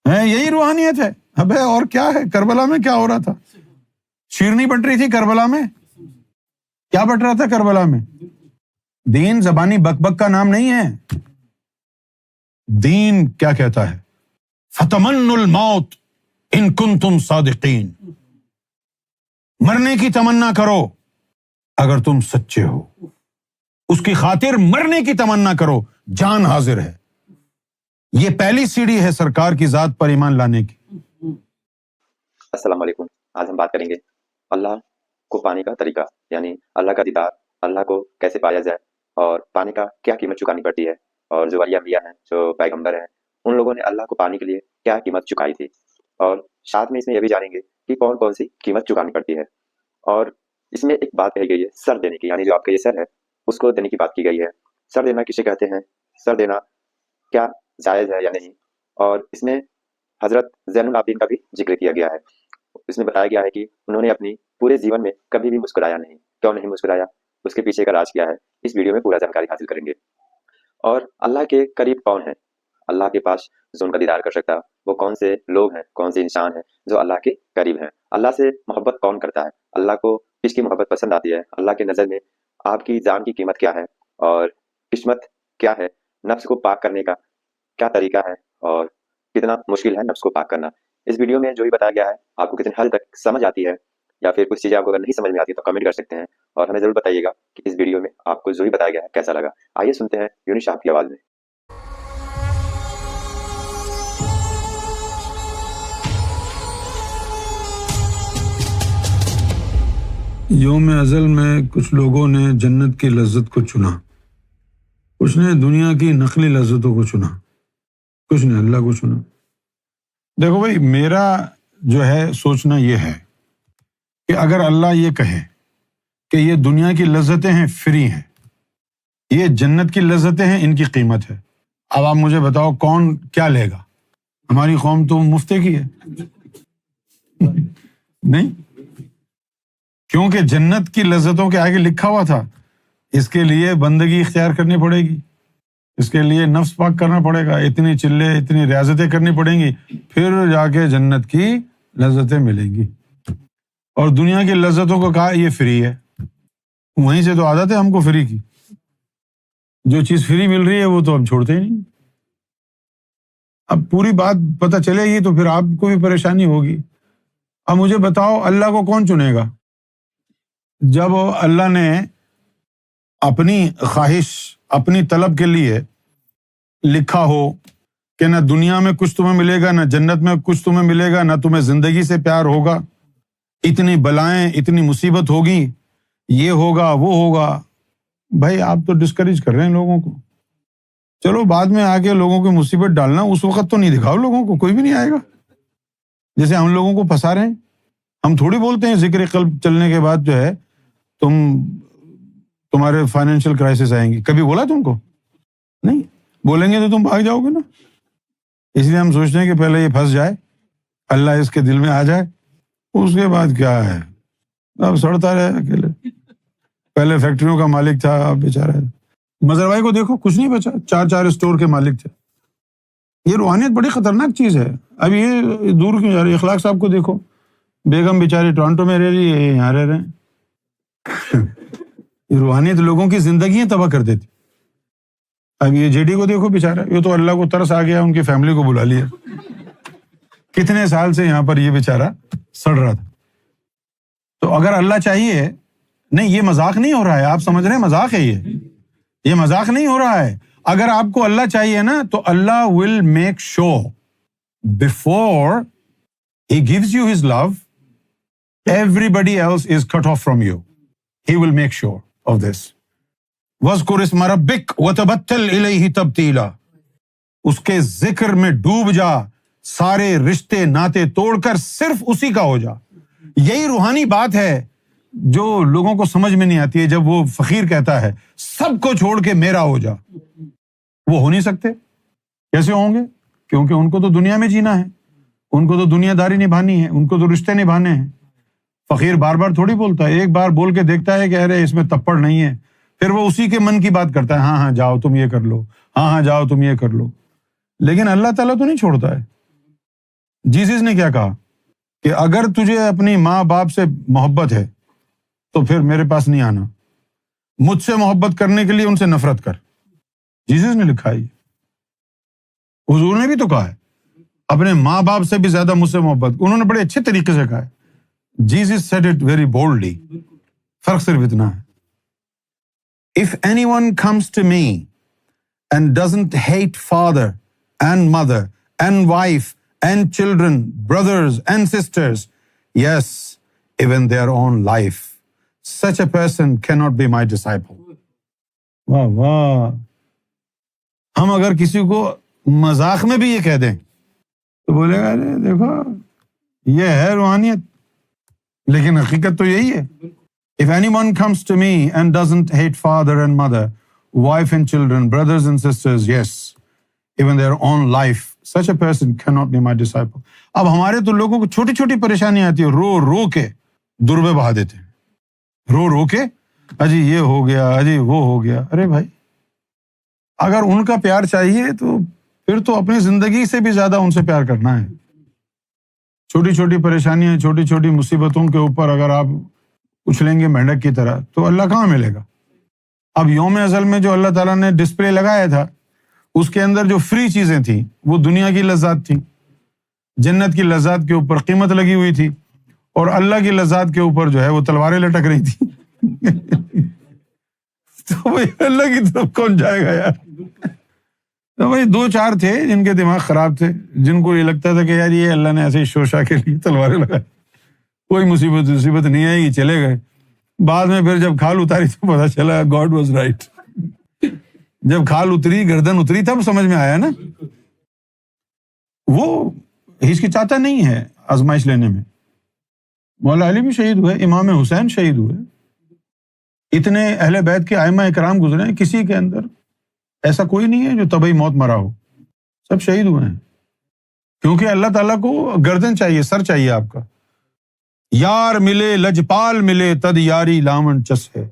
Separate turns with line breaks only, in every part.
ہے یہی روحانیت ہے. ابے اور کیا ہے؟ کربلا میں کیا ہو رہا تھا؟ شیرنی بٹ رہی تھی کربلا میں. کیا بٹ رہا تھا کربلا میں؟ دین زبانی بک بک کا نام نہیں ہے. دین کیا کہتا ہے؟ فتمنوا الموت ان کنتم صادقین. مرنے کی تمنا کرو اگر تم سچے ہو. اس کی خاطر مرنے کی تمنا کرو، جان حاضر ہے. یہ پہلی سیڑھی ہے سرکار کی ذات پر ایمان لانے کی.
السلام علیکم. آج ہم بات کریں گے اللہ کو پانے کا طریقہ، یعنی اللہ کا دیدار، اللہ کو کیسے پایا جائے اور پانے کا کیا قیمت چکانی پڑتی ہے. اور جو ولی انبیاء ہیں، جو پیغمبر ہیں، ان لوگوں نے اللہ کو پانے کے لیے کیا قیمت چکائی تھی. اور ساتھ میں اس میں یہ بھی جانیں گے کہ کون کون سی قیمت چکانی پڑتی ہے. اور اس میں ایک بات کہی گئی ہے سر دینے کی، یعنی جو آپ کا یہ سر ہے اس کو دینے کی بات کی گئی ہے. سر دینا کسے کہتے ہیں؟ سر دینا کیا جائز ہے یا نہیں؟ اور اس میں حضرت زین العابدین کا بھی ذکر کیا گیا ہے. اس میں بتایا گیا ہے کہ انہوں نے اپنی پورے جیون میں کبھی بھی مسکرایا نہیں. کیوں نہیں مسکرایا؟ اس کے پیچھے کا راز کیا ہے، اس ویڈیو میں پورا جانکاری حاصل کریں گے. اور اللہ کے قریب کون ہے؟ اللہ کے پاس جو ان کا دیدار کر سکتا، وہ کون سے لوگ ہیں، کون سے انسان ہیں جو اللہ کے قریب ہیں؟ اللہ سے محبت کون کرتا ہے؟ اللہ کو کس کی محبت پسند آتی ہے؟ اللہ کے نظر میں آپ کی جان کی قیمت کیا ہے اور قسمت کیا ہے؟ نفس کو پاک کرنے کا کیا طریقہ ہے اور کتنا مشکل ہے نفس کو پاک کرنا؟ اس ویڈیو میں جو بھی بتایا گیا ہے آپ کو کتنی حد تک سمجھ آتی ہے، یا پھر کچھ چیزیں آپ کو اگر نہیں سمجھ میں آتی تو کمنٹ کر سکتے ہیں. اور ہمیں ضرور بتائیے گا کہ اس ویڈیو میں آپ کو جو بھی بتایا گیا ہے کیسا لگا. آئیے سنتے ہیں یونس صاحب کی آواز میں.
یوم ازل میں کچھ لوگوں نے جنت کی لذت کو چنا، کچھ نے دنیا کی نقلی لذتوں کو چنا، کچھ نے اللہ کو چنا. دیکھو بھائی، میرا جو ہے سوچنا یہ ہے کہ اگر اللہ یہ کہے کہ یہ دنیا کی لذتیں ہیں فری ہیں، یہ جنت کی لذتیں ہیں ان کی قیمت ہے، اب آپ مجھے بتاؤ کون کیا لے گا؟ ہماری قوم تو مفتے کی ہے نہیں، کیونکہ جنت کی لذتوں کے آگے لکھا ہوا تھا اس کے لیے بندگی اختیار کرنی پڑے گی، اس کے لیے نفس پاک کرنا پڑے گا، اتنی چلے اتنی ریاضتیں کرنی پڑیں گی، پھر جا کے جنت کی لذتیں ملیں گی. اور دنیا کی لذتوں کو کہا یہ فری ہے، وہیں سے تو عادت ہے ہم کو فری کی. جو چیز فری مل رہی ہے وہ تو ہم چھوڑتے ہی نہیں. اب پوری بات پتہ چلے گی تو پھر آپ کو بھی پریشانی ہوگی. اب مجھے بتاؤ اللہ کو کون چنے گا؟ جب اللہ نے اپنی خواہش اپنی طلب کے لیے لکھا ہو کہ نہ دنیا میں کچھ تمہیں ملے گا، نہ جنت میں کچھ تمہیں ملے گا، نہ تمہیں زندگی سے پیار ہوگا، اتنی بلائیں اتنی مصیبت ہوگی، یہ ہوگا وہ ہوگا. بھائی آپ تو ڈسکریج کر رہے ہیں لوگوں کو. چلو بعد میں آ کے لوگوں کی مصیبت ڈالنا، اس وقت تو نہیں دکھاؤ لوگوں کو، کوئی بھی نہیں آئے گا. جیسے ہم لوگوں کو پھنسا رہے ہیں. ہم تھوڑی بولتے ہیں ذکر قلب چلنے کے بعد جو ہے تمہارے فائنینشیل کرائسس آئیں گے. کبھی بولا تم کو؟ نہیں. بولیں گے تو تم بھاگ جاؤ گے نا. اس لیے ہم سوچتے ہیں کہ پہلے یہ پھنس جائے، اللہ اس کے دل میں آ جائے، اس کے بعد کیا ہے اب سڑتا رہے اکیلے. پہلے فیکٹریوں کا مالک تھا، اب بیچارہ مظہر بھائی کو دیکھو کچھ نہیں بچا، 4 اسٹور کے مالک تھے. یہ روحانیت بڑی خطرناک چیز ہے. اب یہ دور کیوں جا رہی ہے؟ اخلاق صاحب کو دیکھو، بیگم بیچاری ٹورانٹو میں رہ رہی ہے، یہاں رہ رہے ہیں. یہ روحانیت لوگوں کی زندگیاں تباہ کر دیتی. اب یہ جے ڈی کو دیکھو بیچارہ، یہ تو اللہ کو ترس آ گیا، ان کی فیملی کو بلا لیا. کتنے سال سے یہاں پر یہ بیچارہ سڑ رہا تھا. تو اگر اللہ چاہیے، نہیں یہ مذاق نہیں ہو رہا ہے، آپ سمجھ رہے ہیں مذاق ہے، یہ مذاق نہیں ہو رہا ہے. اگر آپ کو اللہ چاہیے نا تو Allah will make sure before he gives you his love every else is cut off from you. He will make sure of this. وَاذْكُرِ اسْمَ رَبِّكَ وَتَبَتَّلْ إِلَيْهِ تَبْتِيلًا. اس کے ذکر میں ڈوب جا، سارے رشتے ناطے توڑ کر صرف اسی کا ہو جا. یہی روحانی بات ہے جو لوگوں کو سمجھ میں نہیں آتی ہے. جب وہ فقیر کہتا ہے سب کو چھوڑ کے میرا ہو جا، وہ ہو نہیں سکتے. کیسے ہوں گے؟ کیونکہ ان کو تو دنیا میں جینا ہے، ان کو تو دنیا داری نبھانی ہے، ان کو تو رشتے نبھانے ہیں. فقیر بار بار تھوڑی بولتا ہے، ایک بار بول کے دیکھتا ہے کہ ارے اس میں تپڑ نہیں ہے، پھر وہ اسی کے من کی بات کرتا ہے. ہاں جاؤ تم یہ کر لو، ہاں جاؤ تم یہ کر لو. لیکن اللہ تعالیٰ تو نہیں چھوڑتا ہے. جیسس نے کیا کہا کہ اگر تجھے اپنی ماں باپ سے محبت ہے تو پھر میرے پاس نہیں آنا، مجھ سے محبت کرنے کے لیے ان سے نفرت کر۔ جیسس نے لکھا ہے یہ، حضور نے بھی تو کہا ہے اپنے ماں باپ سے بھی زیادہ مجھ سے محبت، انہوں نے بڑے اچھے طریقے سے کہا ہے۔ Jesus said it very boldly۔ فرق صرف اتنا ہے، if anyone comes to me and doesn't hate father and mother and wife and children, brothers and sisters, yes, even their own life, such a person cannot be my disciple۔ واہ واہ، ہم اگر کسی کو مذاق میں بھی یہ کہہ دیں تو بولے گا ارے دیکھو یہ ہے روحانیت، لیکن حقیقت تو یہی ہے۔ If anyone comes to me and doesn't hate father and mother, wife and children, brothers and sisters, yes, even their own life, such a person cannot be my disciple۔ اب ہمارے تو لوگوں کو چھوٹی چھوٹی پریشانی آتی ہے، رو رو کے دربے بہا دیتے ہیں، رو رو کے اجی یہ ہو گیا، اجی وہ ہو گیا۔ ارے بھائی اگر ان کا پیار چاہیے تو پھر تو اپنی زندگی سے بھی زیادہ ان سے پیار کرنا ہے۔ چھوٹی چھوٹی پریشانیاں، چھوٹی چھوٹی مصیبتوں کے اوپر اگر آپ اچھلیں گے مینڈک کی طرح تو اللہ کہاں ملے گا؟ اب یوم ازل میں جو اللہ تعالیٰ نے ڈسپلے لگایا تھا اس کے اندر جو فری چیزیں تھیں وہ دنیا کی لذات تھیں، جنت کی لذات کے اوپر قیمت لگی ہوئی تھی، اور اللہ کی لذات کے اوپر جو ہے وہ تلواریں لٹک رہی تھی۔ تو بھائی اللہ کی طرف کون جائے گا یار؟ تو بھائی دو چار تھے جن کے دماغ خراب تھے، جن کو یہ لگتا تھا کہ یار یہ اللہ نے ایسے ہی شوشا کے لیے تلواریں لگائی، کوئی مصیبت نہیں آئے گی، چلے گئے۔ بعد میں پھر جب کھال اتاری تو پتا چلا گاڈ واز رائٹ۔ جب کھال اتری، گردن اتری، تب سمجھ میں آیا نا۔ وہ ہچکچاتا نہیں ہے آزمائش لینے میں۔ مولا علی بھی شہید ہوئے، امام حسین شہید ہوئے، اتنے اہل بیت کے ائمہ اکرام گزرے ہیں، کسی کے اندر ایسا کوئی نہیں ہے جو طبعی موت مرا ہو، سب شہید ہوئے ہیں، کیونکہ اللہ تعالیٰ کو گردن چاہیے، سر چاہیے آپ کا۔ یار ملے لجپال ملے تد یاری لامن چس ہے،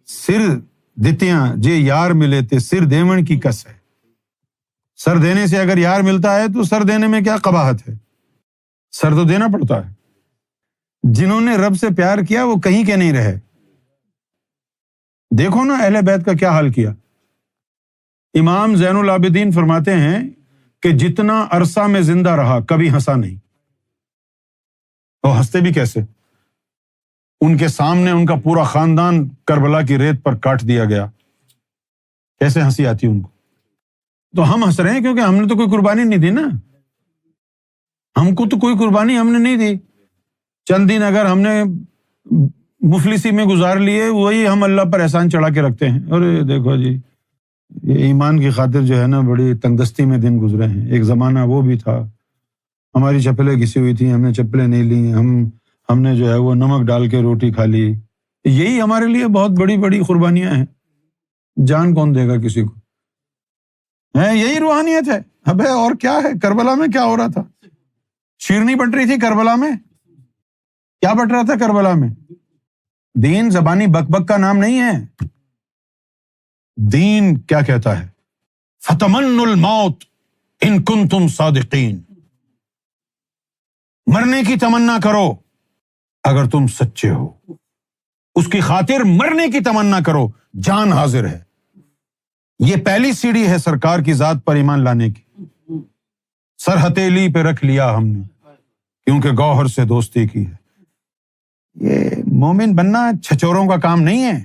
سر دتیاں جے یار ملے تے سر دیون کی کس ہے۔ سر دینے سے اگر یار ملتا ہے تو سر دینے میں کیا قباحت ہے؟ سر تو دینا پڑتا ہے۔ جنہوں نے رب سے پیار کیا وہ کہیں کے نہیں رہے۔ دیکھو نا اہل بیت کا کیا حال کیا۔ امام زین العابدین فرماتے ہیں کہ جتنا عرصہ میں زندہ رہا کبھی ہنسا نہیں۔ اور ہنستے بھی کیسے؟ ان کے سامنے ان کا پورا خاندان کربلا کی ریت پر کاٹ دیا گیا، کیسے ہنسی آتی ان کو؟ تو ہم ہنس رہے ہیں کیونکہ ہم نے تو کوئی قربانی نہیں دی نا، ہم کو تو کوئی قربانی ہم نے نہیں دی۔ چند دن اگر ہم نے مفلسی میں گزار لیے وہی ہم اللہ پر احسان چڑھا کے رکھتے ہیں، ارے دیکھو جی یہ ایمان کی خاطر جو ہے نا بڑی تنگدستی میں دن گزرے ہیں۔ ایک زمانہ وہ بھی تھا، ہماری چپلیں گھسی ہوئی تھیں، ہم نے چپلیں نہیں لی، ہم نے جو ہے وہ نمک ڈال کے روٹی کھا لی۔ یہی ہمارے لیے بہت بڑی بڑی قربانیاں ہیں۔ جان کون دے گا کسی کو؟ یہی روحانیت ہے۔ ابے اور کیا ہے؟ کربلا میں کیا ہو رہا تھا؟ شیرنی بٹ رہی تھی کربلا میں، کیا بٹ رہا تھا کربلا میں؟ دین زبانی بک بک کا نام نہیں ہے۔ دین کیا کہتا ہے؟ فتمنوا الموت ان کنتم صادقین، مرنے کی تمنا کرو اگر تم سچے ہو، اس کی خاطر مرنے کی تمنا کرو، جان حاضر ہے۔ یہ پہلی سیڑھی ہے سرکار کی ذات پر ایمان لانے کی۔ سر ہتھیلی پہ رکھ لیا ہم نے کیونکہ گوہر سے دوستی کی ہے۔ یہ مومن بننا چھچوروں کا کام نہیں ہے،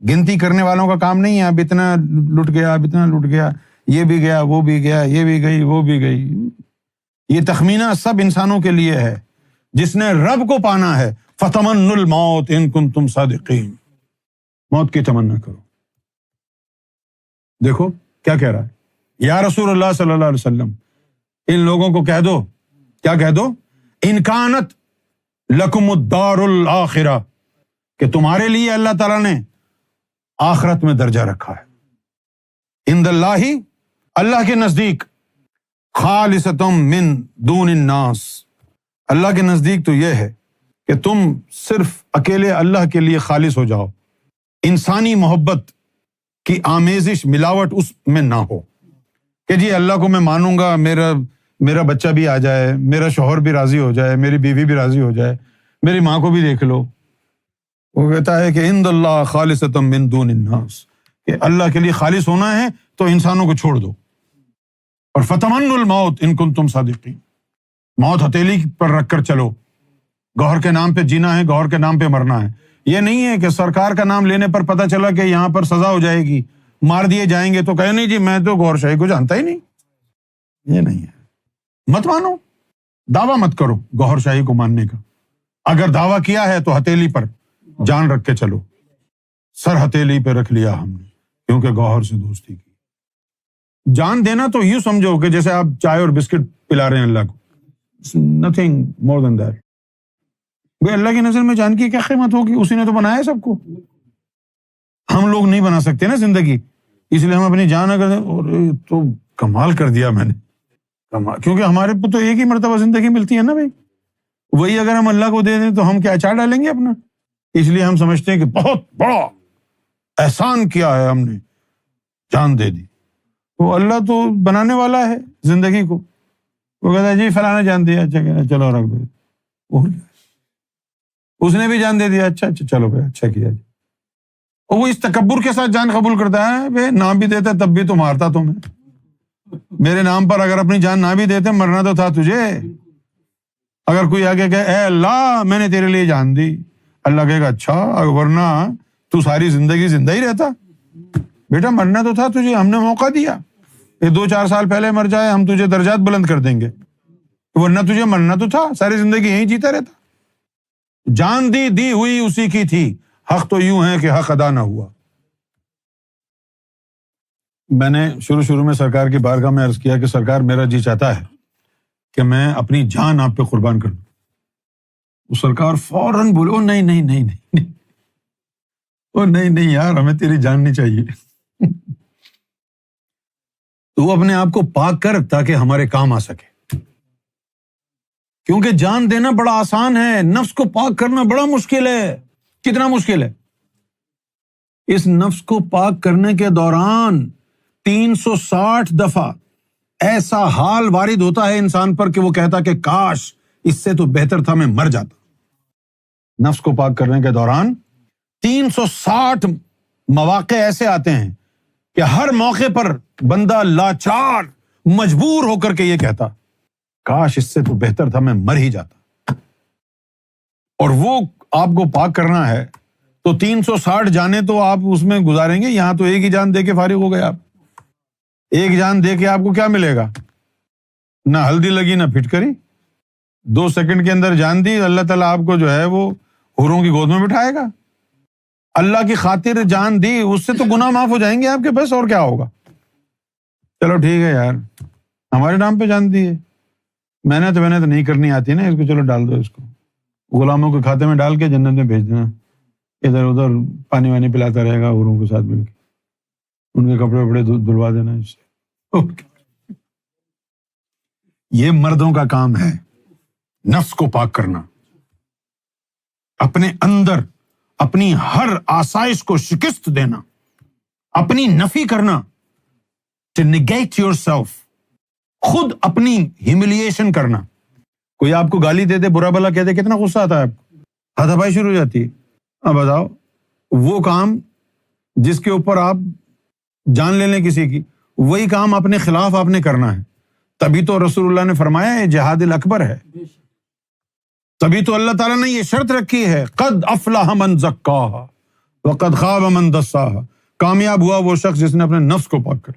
گنتی کرنے والوں کا کام نہیں ہے۔ اب اتنا لٹ گیا، اب اتنا لٹ گیا، یہ بھی گیا، وہ بھی گیا، یہ بھی گئی، وہ بھی گئی۔ یہ تخمینہ سب انسانوں کے لیے ہے۔ جس نے رب کو پانا ہے فتمنوا الموت ان کنتم صادقین، موت کی تمنا کرو۔ دیکھو کیا کہہ رہا ہے، یا رسول اللہ صلی اللہ علیہ وسلم ان لوگوں کو کہہ دو، کیا کہہ دو؟ ان کانت لکم الدار الآخرہ، کہ تمہارے لیے اللہ تعالیٰ نے آخرت میں درجہ رکھا ہے۔ عند اللہ، اللہ کے نزدیک، خالصۃ من دون الناس، اللہ کے نزدیک تو یہ ہے کہ تم صرف اکیلے اللہ کے لیے خالص ہو جاؤ، انسانی محبت کی آمیزش ملاوٹ اس میں نہ ہو کہ جی اللہ کو میں مانوں گا، میرا بچہ بھی آ جائے, میرا شوہر بھی راضی ہو جائے, میری بیوی بھی راضی ہو جائے, میری ماں کو بھی دیکھ لو. وہ کہتا ہے کہ عند اللہ خالصۃ من دون الناس, کہ اللہ کے لیے خالص ہونا ہے تو انسانوں کو چھوڑ دو. اور فتمنوا الموت ان کنتم صادقین, موت ہتھیلی پر رکھ کر چلو. گوہر کے نام پہ جینا ہے, گوہر کے نام پہ مرنا ہے. یہ نہیں ہے کہ سرکار کا نام لینے پر پتہ چلا کہ یہاں پر سزا ہو جائے گی, مار دیے جائیں گے, تو کہے نہیں جی میں تو گوھر شاہی کو جانتا ہی نہیں. یہ نہیں ہے. مت مانو, دعویٰ مت کرو گوھر شاہی کو ماننے کا. اگر دعویٰ کیا ہے تو ہتھیلی پر جان رکھ کے چلو. سر ہتھیلی پہ رکھ لیا ہم نے, کیونکہ گوھر سے دوستی کی. جان دینا تو یوں سمجھو کہ جیسے آپ چائے اور بسکٹ پلا رہے ہیں اللہ کو, نتھنگ مور دین دیٹ. بھائی اللہ کی نظر میں جان کی کیا قیمت ہوگی؟ اسی نے تو بنایا ہے سب کو. ہم لوگ نہیں بنا سکتے نا زندگی, اس لیے ہم اپنی جان اگر اور تو کمال کر دیا میں نے, کمال. کیونکہ ہمارے کو تو ایک ہی مرتبہ زندگی ملتی ہے نا بھائی, وہی اگر ہم اللہ کو دے دیں تو ہم کیا اچار ڈالیں گے اپنا؟ اس لیے ہم سمجھتے ہیں کہ بہت بڑا احسان کیا ہے ہم نے, جان دے دی. وہ اللہ تو بنانے والا ہے زندگی کو. وہ کہتا ہے جی فلاں جان دیا, اچھا چلو رکھ دو. اس نے بھی جان دے دیا, اچھا چلو بھائی اچھا کیا جی. اور وہ اس تکبر کے ساتھ جان قبول کرتا ہے, بھائی نام بھی دیتا تب بھی تو مارتا تمہیں. میرے نام پر اگر اپنی جان نہ بھی دیتے مرنا تو تھا تجھے. اگر کوئی آگے کہ اے اللہ میں نے تیرے لیے جان دی, اللہ کہے گا اچھا, ورنہ تو ساری زندگی زندہ ہی رہتا. بیٹا مرنا تو تھا تجھے, ہم نے موقع دیا. یہ 2-4 سال پہلے مر جائے ہم تجھے درجات بلند کر دیں گے, ورنہ تجھے مرنا تو تھا, ساری زندگی یہیں جیتا رہتا. جان دی ہوئی اسی کی تھی. حق تو یوں ہے کہ حق ادا نہ ہوا. میں نے شروع میں سرکار کی بارگاہ میں عرض کیا کہ سرکار میرا جی چاہتا ہے کہ میں اپنی جان آپ پہ قربان کر دوں. وہ سرکار فوراً بولے او نہیں او نہیں یار, ہمیں تیری جان نہیں چاہیے. تو اپنے آپ کو پاک کر تاکہ ہمارے کام آ سکے. کیونکہ جان دینا بڑا آسان ہے, نفس کو پاک کرنا بڑا مشکل ہے. کتنا مشکل ہے؟ اس نفس کو پاک کرنے کے دوران 360 دفعہ ایسا حال وارد ہوتا ہے انسان پر کہ وہ کہتا کہ کاش اس سے تو بہتر تھا میں مر جاتا. نفس کو پاک کرنے کے دوران 360 مواقع ایسے آتے ہیں کہ ہر موقع پر بندہ لاچار مجبور ہو کر کے یہ کہتا کاش اس سے تو بہتر تھا میں مر ہی جاتا. اور وہ آپ کو پاک کرنا ہے تو 360 جانے تو آپ اس میں گزاریں گے. یہاں تو ایک ہی جان دے کے فارغ ہو گئے آپ. ایک جان دے کے آپ کو کیا ملے گا؟ نہ ہلدی لگی نہ پھٹکری. 2 سیکنڈ کے اندر جان دی, اللہ تعالیٰ آپ کو جو ہے وہ حوروں کی گود میں بٹھائے گا. اللہ کی خاطر جان دی, اس سے تو گناہ معاف ہو جائیں گے آپ کے, بس اور کیا ہوگا. چلو ٹھیک ہے یار, ہمارے نام پہ جان دی ہے, محنت نہیں کرنی آتی نا اس کو, چلو ڈال دو اس کو, غلاموں کے کھاتے میں ڈال کے جنت میں بھیج دینا. ادھر ادھر پانی وانی پلاتا رہے گا حوروں کے ساتھ مل کے, ان کے کپڑے وپڑے دھلوا دینا اس سے. یہ مردوں کا کام ہے, نفس کو پاک کرنا, اپنے اندر اپنی ہر آسائش کو شکست دینا, اپنی نفی کرنا, to negate yourself, خود اپنی ہیملیشن کرنا. کوئی آپ کو گالی دے دے, برا بلا کہہ دے, کتنا غصہ آتا ہے آپ کو, ہاتھا پائی شروع ہو جاتی ہے. اب بتاؤ, وہ کام جس کے اوپر آپ جان لے لیں کسی کی, وہی کام اپنے خلاف آپ نے کرنا ہے. تبھی تو رسول اللہ نے فرمایا یہ جہاد الاکبر ہے. تبھی تو اللہ تعالیٰ نے یہ شرط رکھی ہے, قد افلح من زکاہا وقد خاب من دساہا. کامیاب ہوا وہ شخص جس نے اپنے نفس کو پاک کر.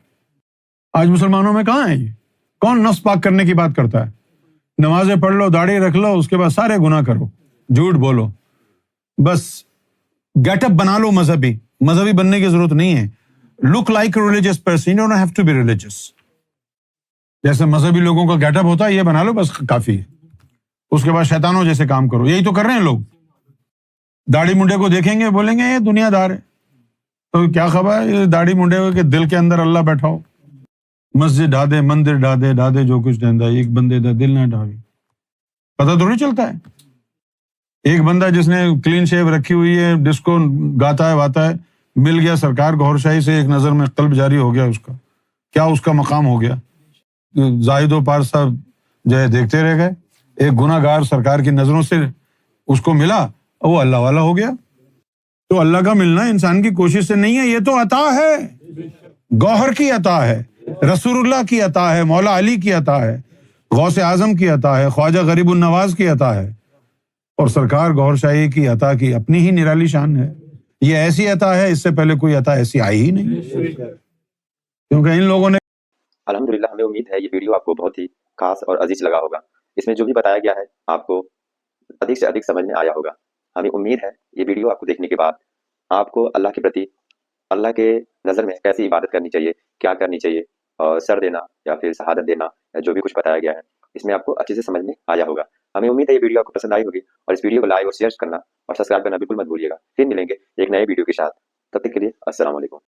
آج مسلمانوں میں کہاں ہے یہ؟ کون نفس پاک کرنے کی بات کرتا ہے؟ نمازیں پڑھ لو, داڑھی رکھ لو, اس کے بعد سارے گناہ کرو, جھوٹ بولو, بس گیٹ اپ بنا لو مذہبی. مذہبی بننے کی ضرورت نہیں ہے. Look like a religious person, you don't have to be religious. جیسے مذہبی لوگوں کا گیٹ اپ ہوتا ہے, یہ بنا لو بس کافی ہے. اس کے بعد شیطانوں جیسے کام کرو. یہی تو کر رہے ہیں لوگ. داڑھی منڈے کو دیکھیں گے بولیں گے یہ دنیا دار ہے. تو کیا خبر ہے یہ داڑھی منڈے کے دل کے اندر اللہ بیٹھا ہو. مسجد ڈھا دے, مندر ڈھا دے جو کچھ دیندا, ایک بندے دا دل نہ ڈھاوی. پتہ تھوڑی چلتا ہے. ایک بندہ جس نے کلین شیو رکھی ہوئی ہے, ڈسکو گاتا ہے واتا ہے, مل گیا سرکار گوھر شاہی سے, ایک نظر میں قلب جاری ہو گیا اس کا, کیا اس کا مقام ہو گیا. زاہد و پارسا جو ہے دیکھتے رہ گئے. ایک گناہگار سرکار کی نظروں سے اس کو ملا اور وہ اللہ والا ہو گیا. تو اللہ کا ملنا انسان کی کوشش سے نہیں ہے، یہ تو عطا ہے، گوہر کی عطا ہے، رسول اللہ کی عطا ہے، مولا علی کی عطا ہے، غوث اعظم کی عطا ہے، خواجہ غریب النواز کی عطا ہے، اور سرکار گوہر شاہی کی عطا کی اپنی ہی نرالی شان ہے. یہ ایسی عطا ہے، اس سے پہلے کوئی عطا ایسی آئی ہی نہیں، کیونکہ ان لوگوں نے
الحمدللہ ہمیں امید ہے یہ ویڈیو آپ کو بہت ہی خاص اور عزیز لگا ہوگا. اس میں جو بھی بتایا گیا ہے آپ کو ادھک سے ادھک سمجھ میں آیا ہوگا. ہمیں امید ہے یہ ویڈیو آپ کو دیکھنے کے بعد آپ کو اللہ کے پرتی، اللہ کے نظر میں کیسی عبادت کرنی چاہیے، کیا کرنی چاہیے، اور سر دینا یا پھر شہادت دینا یا جو بھی کچھ بتایا گیا ہے اس میں آپ کو اچھے سے سمجھ میں آیا ہوگا. ہمیں امید ہے یہ ویڈیو آپ کو پسند آئی ہوگی، اور اس ویڈیو کو لائک اور شیئر کرنا اور سبسکرائب کرنا بالکل مت بھولیے گا. پھر ملیں گے ایک نئے ویڈیو کے ساتھ، تب تک کے لیے السلام علیکم.